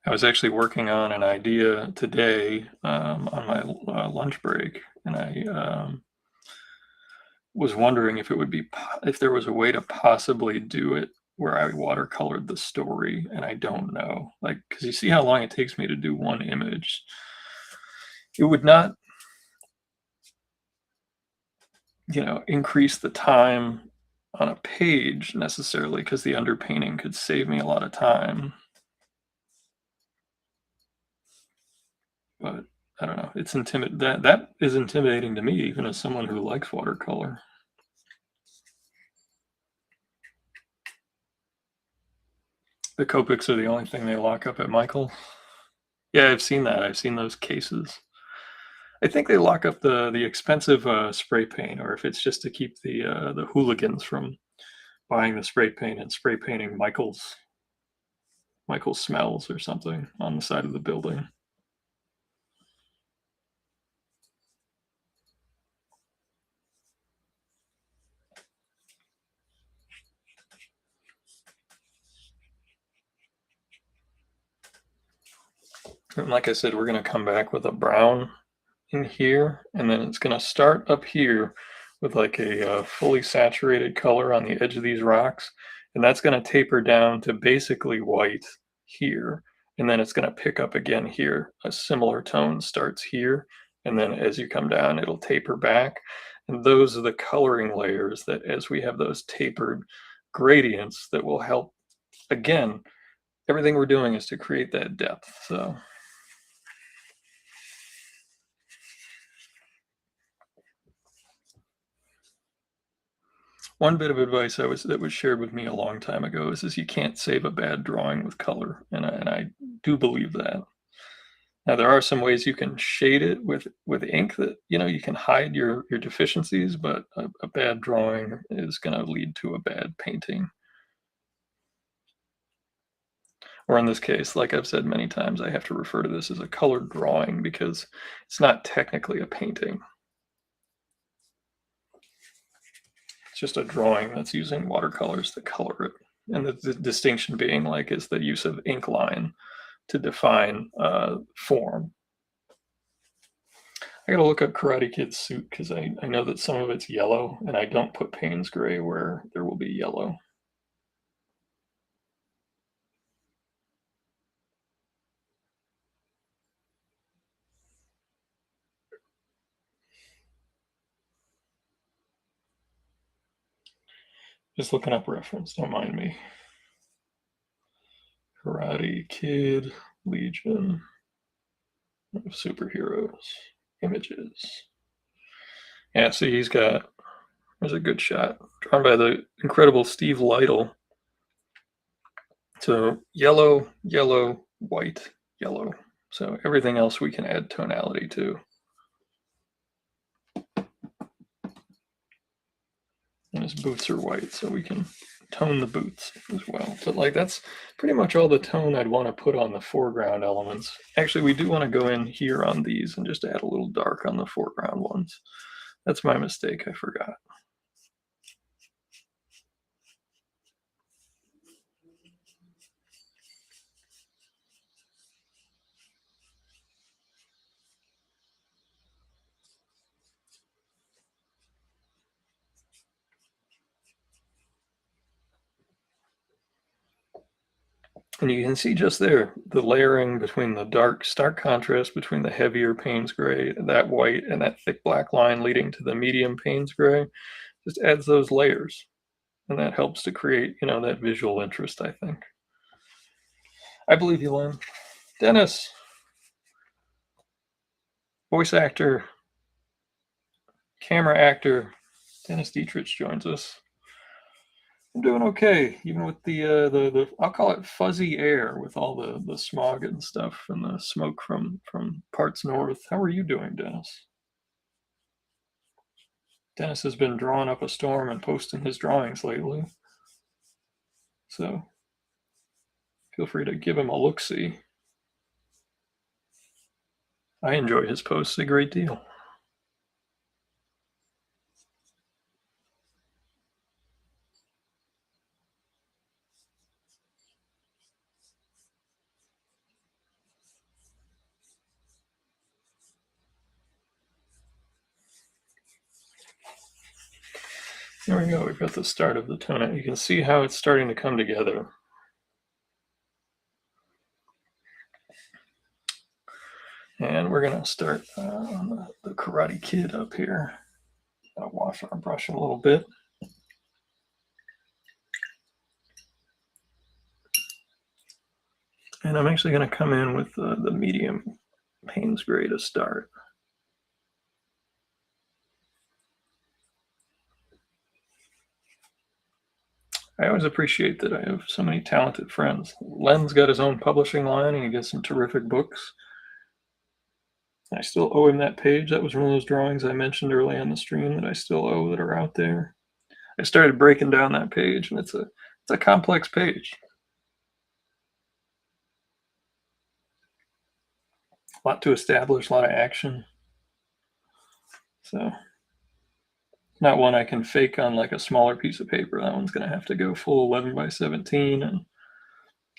I was actually working on an idea today on my lunch break, and I was wondering if it would be if there was a way to possibly do it where I watercolored the story, and I don't know, like, because you see how long it takes me to do one image. It would not, increase the time on a page necessarily, because the underpainting could save me a lot of time. But I don't know. It's that is intimidating to me, even as someone who likes watercolor. The Copics are the only thing they lock up at Michael. Yeah, I've seen that. I've seen those cases. I think they lock up the expensive spray paint, or if it's just to keep the hooligans from buying the spray paint and spray painting Michael's smells or something on the side of the building. And like I said, we're going to come back with a brown in here, and then it's going to start up here with like a fully saturated color on the edge of these rocks, and that's going to taper down to basically white here, and then it's going to pick up again here. A similar tone starts here, and then as you come down, it'll taper back, and those are the coloring layers that, as we have those tapered gradients, that will help. Again, everything we're doing is to create that depth. So one bit of advice that was shared with me a long time ago is you can't save a bad drawing with color, and I do believe that. Now there are some ways you can shade it with ink that you can hide your deficiencies, but a bad drawing is going to lead to a bad painting. Or in this case, like I've said many times, I have to refer to this as a colored drawing because it's not technically a painting. It's just a drawing that's using watercolors to color it. And the distinction being, like, is the use of ink line to define form. I gotta look up Karate Kid's suit because I know that some of it's yellow, and I don't put Payne's gray where there will be yellow. Just looking up reference, don't mind me. Karate Kid, Legion of Superheroes. images. Yeah, see, there's a good shot, drawn by the incredible Steve Lytle. So yellow, yellow, white, yellow. So everything else we can add tonality to. And his boots are white, so we can tone the boots as well. But like that's pretty much all the tone I'd want to put on the foreground elements. Actually, we do want to go in here on these and just add a little dark on the foreground ones. That's my mistake, I forgot. And you can see just there, the layering between the stark contrast between the heavier Payne's gray, that white, and that thick black line leading to the medium Payne's gray, just adds those layers. And that helps to create, that visual interest, I think. I believe you, Lynn. Dennis, voice actor, camera actor, Dennis Dietrich joins us. I'm doing okay, even with the I'll call it fuzzy air with all the smog and stuff and the smoke from parts north. How are you doing, Dennis? Dennis has been drawing up a storm and posting his drawings lately, so feel free to give him a look-see. I enjoy his posts a great deal. There we go, we've got the start of the tone. You can see how it's starting to come together. And we're gonna start on the Karate Kid up here. Gotta wash our brush a little bit. And I'm actually gonna come in with the medium Payne's gray to start. I always appreciate that I have so many talented friends. Len's got his own publishing line and he gets some terrific books. I still owe him that page. That was one of those drawings I mentioned early on the stream that I still owe that are out there. I started breaking down that page and it's a complex page. A lot to establish, a lot of action. So not one I can fake on like a smaller piece of paper. That one's going to have to go full 11 by 17 and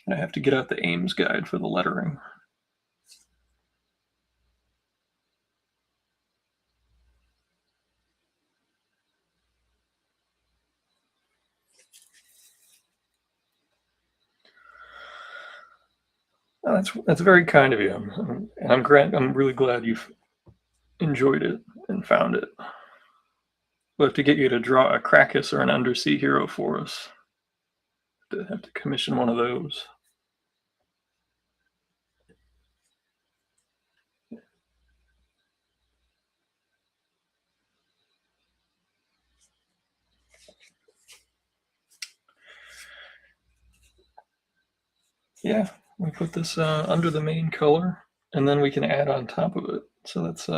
I have to get out the Ames guide for the lettering. Oh, that's very kind of you, and I'm really glad you've enjoyed it and found it. We'll have to get you to draw a Krakus or an undersea hero for us. Have to commission one of those. Yeah, we put this under the main color, and then we can add on top of it. So that's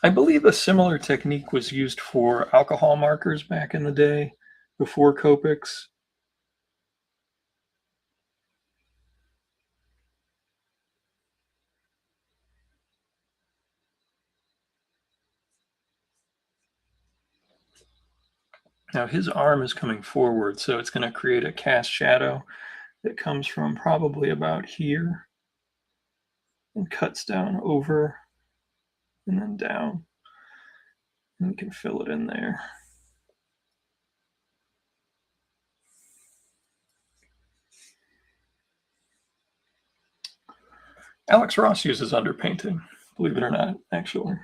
I believe a similar technique was used for alcohol markers back in the day, before Copics. Now his arm is coming forward, so it's going to create a cast shadow that comes from probably about here and cuts down over and then down. And we can fill it in there. Alex Ross uses underpainting, believe it or not, actually.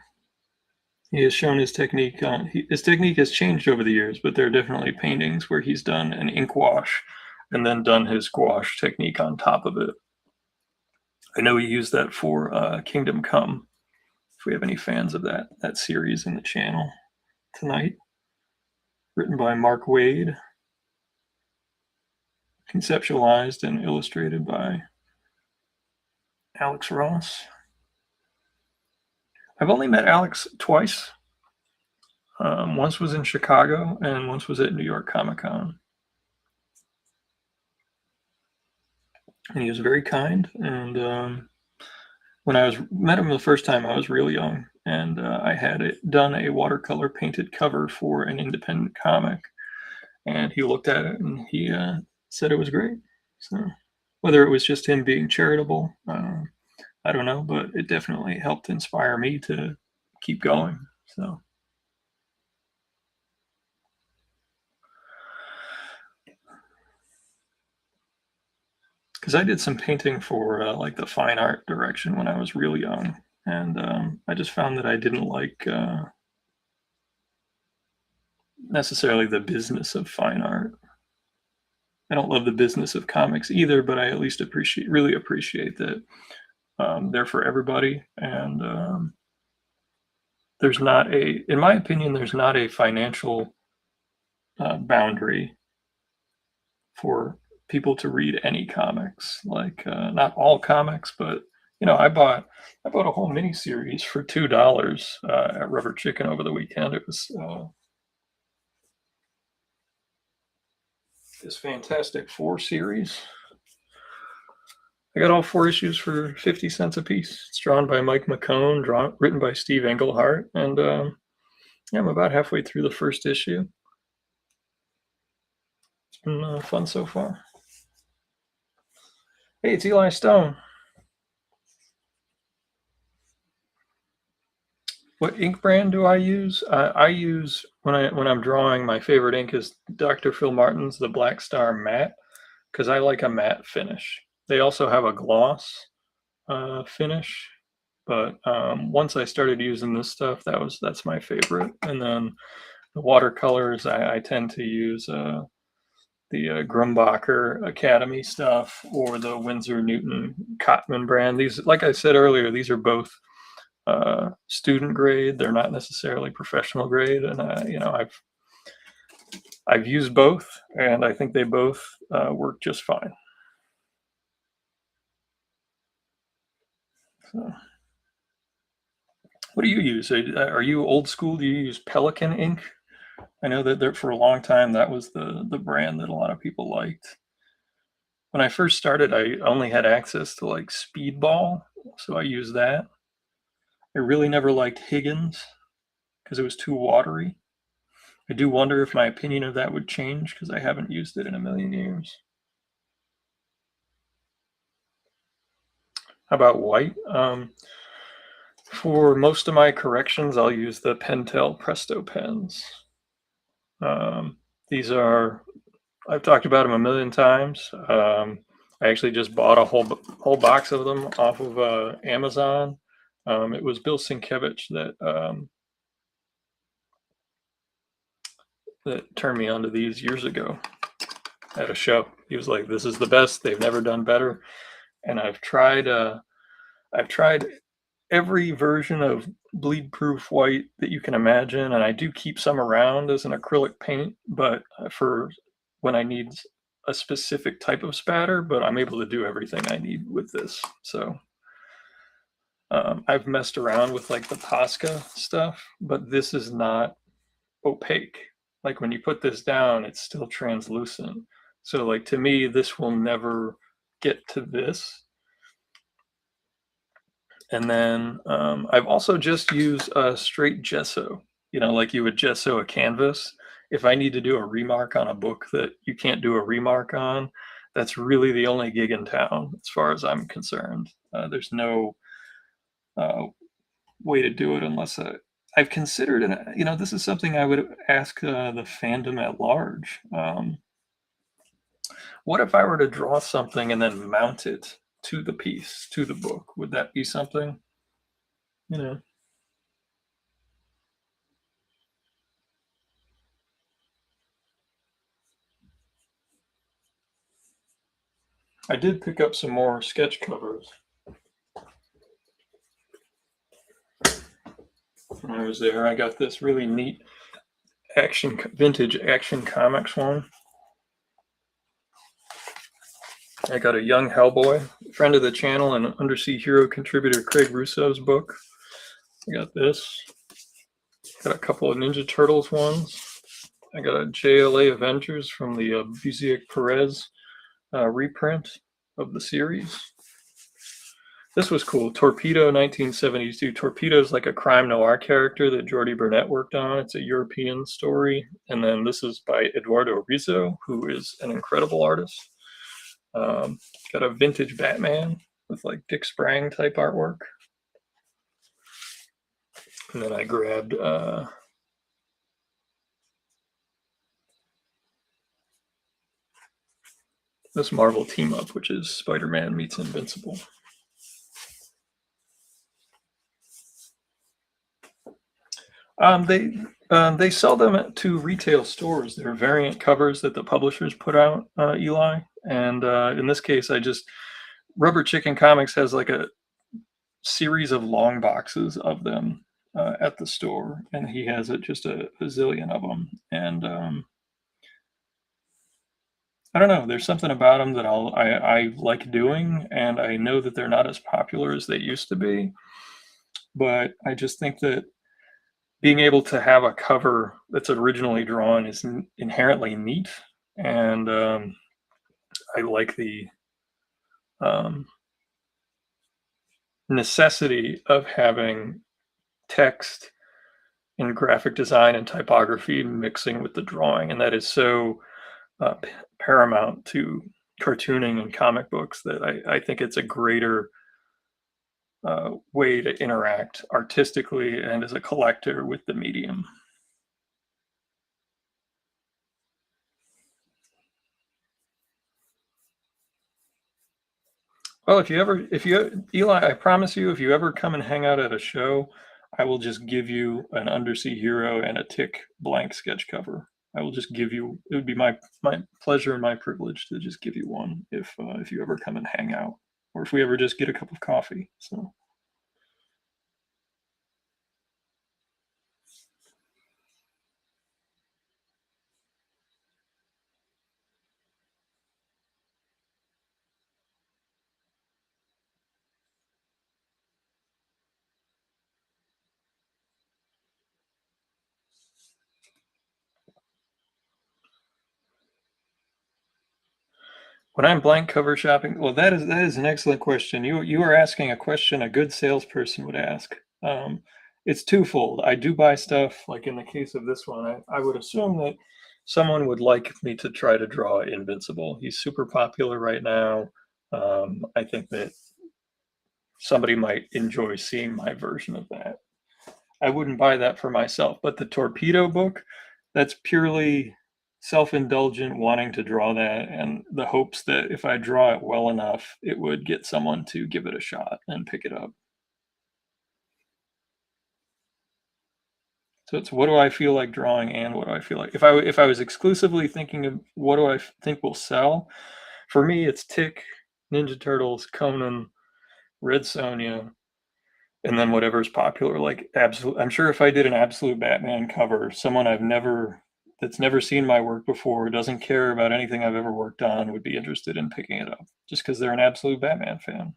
He has shown his technique. His technique has changed over the years, but there are definitely paintings where he's done an ink wash and then done his gouache technique on top of it. I know we used that for Kingdom Come. If we have any fans of that series in the channel tonight, written by Mark Wade, conceptualized and illustrated by Alex Ross. I've only met Alex twice. Once was in Chicago, and once was at New York Comic Con. And he was very kind. And when I met him the first time, I was real young, and I had done a watercolor painted cover for an independent comic, and he looked at it and he said it was great. So whether it was just him being charitable, I don't know, but it definitely helped inspire me to keep going. So. Because I did some painting for like the fine art direction when I was real young, and I just found that I didn't like necessarily the business of fine art. I don't love the business of comics either, but I at least really appreciate that they're for everybody, and there's not in my opinion, there's not a financial boundary for people to read any comics. Like not all comics, but I bought a whole mini series for $2 at Rubber Chicken over the weekend. It was this Fantastic Four series. I got all 4 issues for 50 cents a piece. It's drawn by Mike McCone, written by Steve Englehart, and yeah, I'm about halfway through the first issue. It's been fun so far. Hey, it's Eli Stone. What ink brand do I use? I use when I'm drawing. My favorite ink is Dr. Phil Martin's the Black Star Matte because I like a matte finish. They also have a gloss finish, but once I started using this stuff, that's my favorite. And then the watercolors, I tend to use the Grumbacher Academy stuff or the Winsor Newton Cotman brand. These, like I said earlier, these are both student grade. They're not necessarily professional grade, and I've used both, and I think they both work just fine. So, what do you use? Are you old school? Do you use Pelican ink? I know that for a long time that was the brand that a lot of people liked. When I first started, I only had access to like Speedball, so I used that. I really never liked Higgins because it was too watery. I do wonder if my opinion of that would change because I haven't used it in a million years. How about white? For most of my corrections, I'll use the Pentel Presto pens. These are, I've talked about them a million times. I actually just bought a whole box of them off of Amazon. It was Bill Sienkiewicz that turned me onto these years ago at a show. He was like, "This is the best. They've never done better." And I've tried every version of bleed proof white that you can imagine, and I do keep some around as an acrylic paint, but for when I need a specific type of spatter, but I'm able to do everything I need with this. So I've messed around with like the Posca stuff, but this is not opaque. Like when you put this down, it's still translucent. So like to me, this will never get to this. And then I've also just used straight gesso, like you would gesso a canvas. If I need to do a remark on a book that you can't do a remark on, that's really the only gig in town as far as I'm concerned. There's no way to do it unless I've considered, and this is something I would ask the fandom at large. What if I were to draw something and then mount it to the piece, to the book? Would that be something? You know. I did pick up some more sketch covers. when I was there. I got this really neat vintage Action Comics one. I got a young Hellboy, friend of the channel and Undersea Hero contributor Craig Russo's book. I got this. Got a couple of Ninja Turtles ones. I got a JLA Avengers from the Busiek Perez reprint of the series. This was cool. Torpedo 1972. Torpedo is like a crime noir character that Jordi Burnett worked on. It's a European story. And then this is by Eduardo Rizzo, who is an incredible artist. Got a vintage Batman with like Dick Sprang type artwork. And then I grabbed this Marvel team up, which is Spider-Man meets Invincible. They sell them to retail stores. They're variant covers that the publishers put out, Eli. And in this case, Rubber Chicken Comics has like a series of long boxes of them at the store, and he has just a zillion of them. And I don't know. There's something about them that I like doing, and I know that they're not as popular as they used to be. But I just think that being able to have a cover that's originally drawn is inherently neat, and I like the necessity of having text and graphic design and typography mixing with the drawing, and that is so paramount to cartooning and comic books that I think it's a greater way to interact artistically and as a collector with the medium. Well, Eli, I promise you, if you ever come and hang out at a show, I will just give you an Undersea Hero and a Tick blank sketch cover. I will just give you. It would be my pleasure and my privilege to just give you one if you ever come and hang out, or if we ever just get a cup of coffee. So. When I'm blank cover shopping, well, that is an excellent question. You are asking a question a good salesperson would ask. It's twofold. I do buy stuff, like in the case of this one. I would assume that someone would like me to try to draw Invincible. He's super popular right now. I think that somebody might enjoy seeing my version of that. I wouldn't buy that for myself, but the Torpedo book, that's purely self-indulgent wanting to draw that and the hopes that if I draw it well enough, it would get someone to give it a shot and pick it up. So it's what do I feel like drawing and what do I feel like if I was exclusively thinking of what do I think will sell, for me it's Tick, Ninja Turtles, Conan, Red Sonja, and then whatever's popular. Like absolute, I'm sure if I did an absolute Batman cover, someone that's never seen my work before, doesn't care about anything I've ever worked on, would be interested in picking it up just because they're an absolute Batman fan.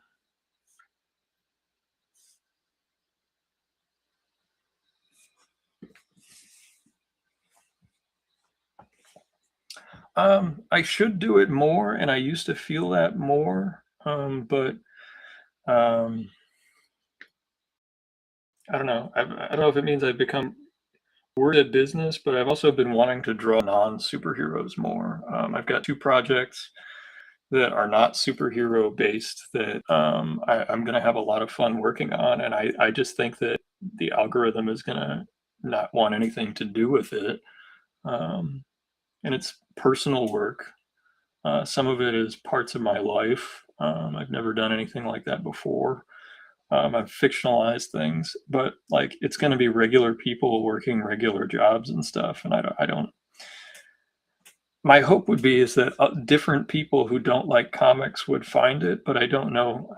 I should do it more, and I used to feel that more, but I don't know. I don't know if it means I've become worse at business, but I've also been wanting to draw non-superheroes more. I've got two projects that are not superhero based that I'm going to have a lot of fun working on. And I just think that the algorithm is going to not want anything to do with it. And it's personal work. Some of it is parts of my life. I've never done anything like that before. I've fictionalized things, but like it's going to be regular people working regular jobs and stuff. And I don't my hope would be is that different people who don't like comics would find it, but I don't know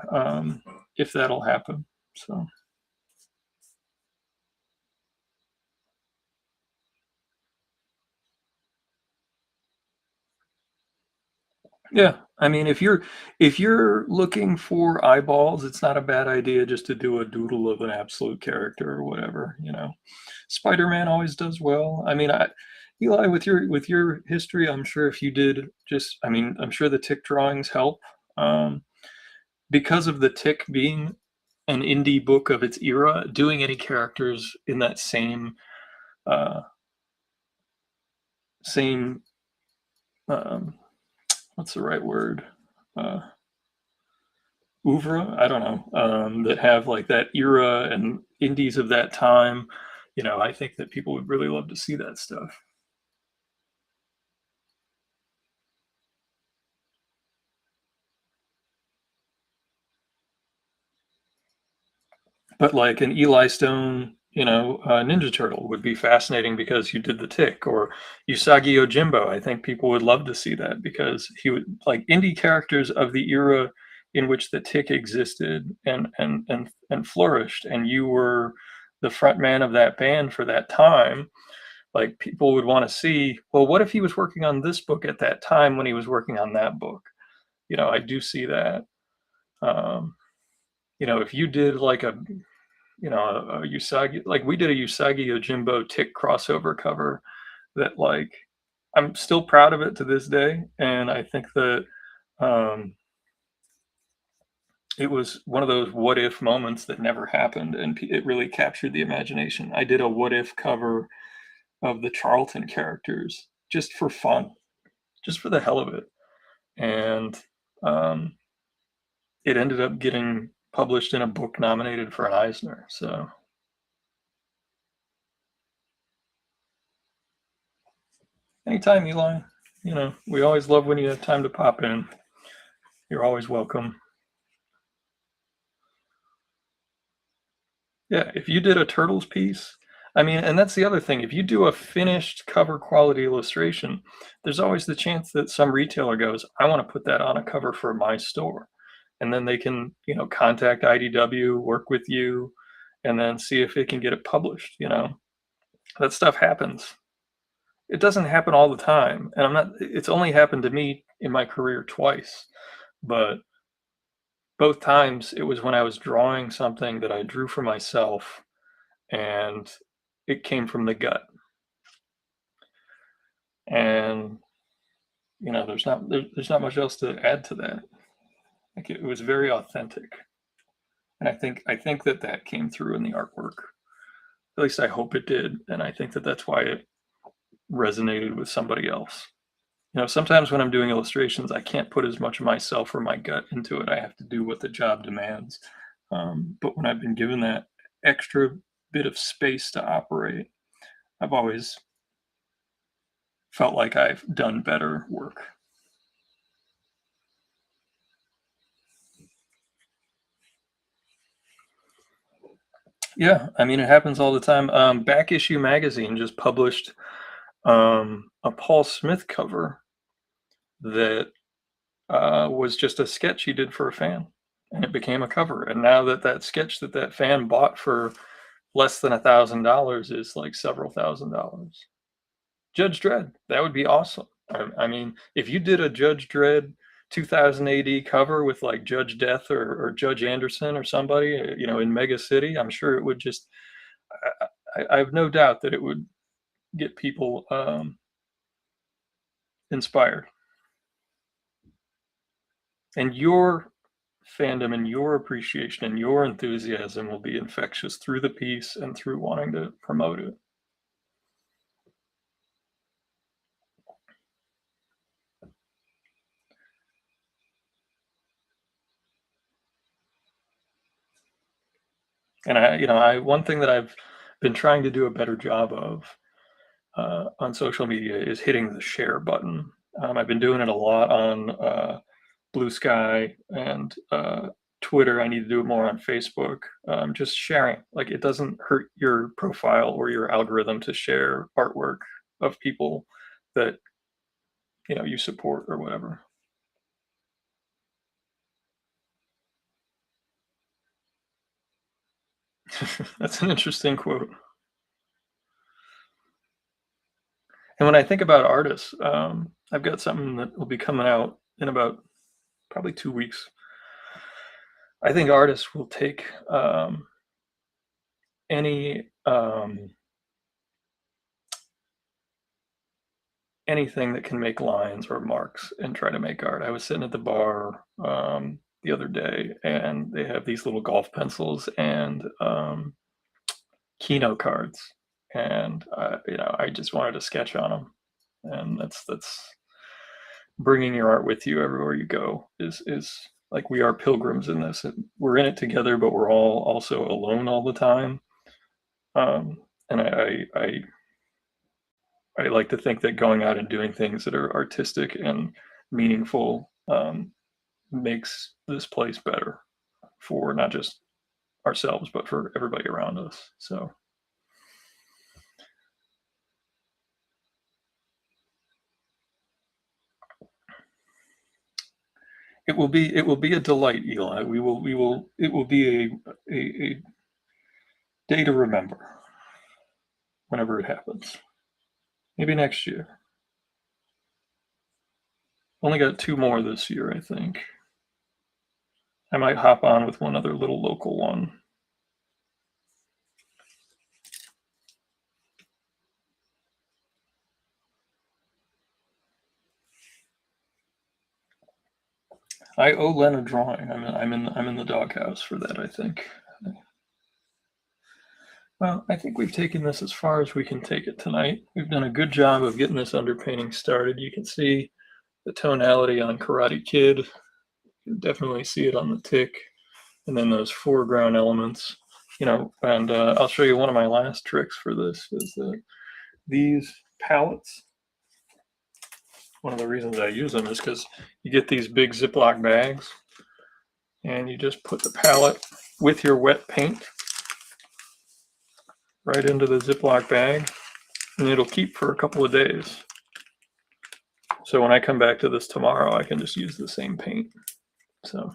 if that'll happen. So Yeah, I mean, if you're looking for eyeballs, it's not a bad idea just to do a doodle of an absolute character or whatever, you know? Spider-Man always does well. I mean, Eli, with your history, I'm sure if you did just I mean, I'm sure the Tick drawings help, um, because of the Tick being an indie book of its era, doing any characters in that uh, same, um, what's the right word? Uh oeuvre, I don't know, that have like that era and indies of that time. You know, I think that people would really love to see that stuff. But like an Eli Stone, Ninja Turtle would be fascinating because you did the Tick, or Usagi Yojimbo. I think people would love to see that because he would like indie characters of the era in which the Tick existed and flourished, and you were the front man of that band for that time. Like people would want to see, well, what if he was working on this book at that time when he was working on that book? I do see that. Um, if you did like a Usagi, like we did a Usagi Yojimbo Tick crossover cover that like I'm still proud of it to this day, and I think that um, it was one of those what if moments that never happened, and it really captured the imagination. I did a what if cover of the Charlton characters just for fun, just for the hell of it. And um, it ended up getting published in a book nominated for an Eisner. So anytime, Eli, we always love when you have time to pop in. You're always welcome. Yeah, if you did a Turtles piece, I mean, and that's the other thing. If you do a finished cover quality illustration, there's always the chance that some retailer goes, I want to put that on a cover for my store. And then they can, contact IDW, work with you, and then see if they can get it published. That stuff happens. It doesn't happen all the time, and it's only happened to me in my career twice, but both times it was when I was drawing something that I drew for myself, and it came from the gut. And, there's not much else to add to that. Like, it was very authentic, and I think that that came through in the artwork. At least I hope it did, and I think that that's why it resonated with somebody else. Sometimes when I'm doing illustrations, I can't put as much of myself or my gut into it. I have to do what the job demands. But when I've been given that extra bit of space to operate, I've always felt like I've done better work. Yeah, I mean, it happens all the time. Back Issue Magazine just published a Paul Smith cover that was just a sketch he did for a fan, and it became a cover. And now that sketch that fan bought for less than $1,000 is like several $1,000s. Judge Dredd, that would be awesome. I mean, if you did a Judge Dredd 2000 AD cover with like Judge Death or Judge Anderson or somebody, in Mega City, I'm sure it would just. I have no doubt that it would get people inspired. And your fandom and your appreciation and your enthusiasm will be infectious through the piece and through wanting to promote it. And I one thing that I've been trying to do a better job of on social media is hitting the share button. I've been doing it a lot on Blue Sky and Twitter. I need to do it more on Facebook. Just sharing, like it doesn't hurt your profile or your algorithm to share artwork of people that you support or whatever. That's an interesting quote. And when I think about artists, I've got something that will be coming out in about probably 2 weeks. I think artists will take any anything that can make lines or marks and try to make art. I was sitting at the bar the other day, and they have these little golf pencils and Keno cards, and I just wanted to sketch on them, and that's bringing your art with you everywhere you go. Is like we are pilgrims in this. We're in it together, but we're all also alone all the time. And I like to think that going out and doing things that are artistic and meaningful makes this place better for not just ourselves, but for everybody around us. So it will be a delight, Eli. It will be a day to remember whenever it happens. Maybe next year. Only got 2 more this year, I think. I might hop on with one other little local one. I owe Len a drawing. I'm in the doghouse for that, I think. Well, I think we've taken this as far as we can take it tonight. We've done a good job of getting this underpainting started. You can see the tonality on Karate Kid. You can definitely see it on the tick. And then those foreground elements, and I'll show you one of my last tricks for this is these palettes. One of the reasons I use them is because you get these big Ziploc bags, and you just put the palette with your wet paint right into the Ziploc bag, and it'll keep for a couple of days. So when I come back to this tomorrow, I can just use the same paint. So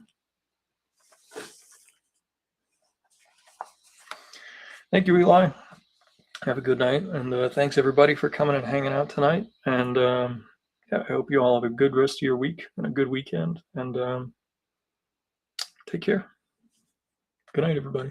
thank you, Eli. Have a good night, and thanks everybody for coming and hanging out tonight. And yeah, I hope you all have a good rest of your week and a good weekend. And take care. Good night, everybody.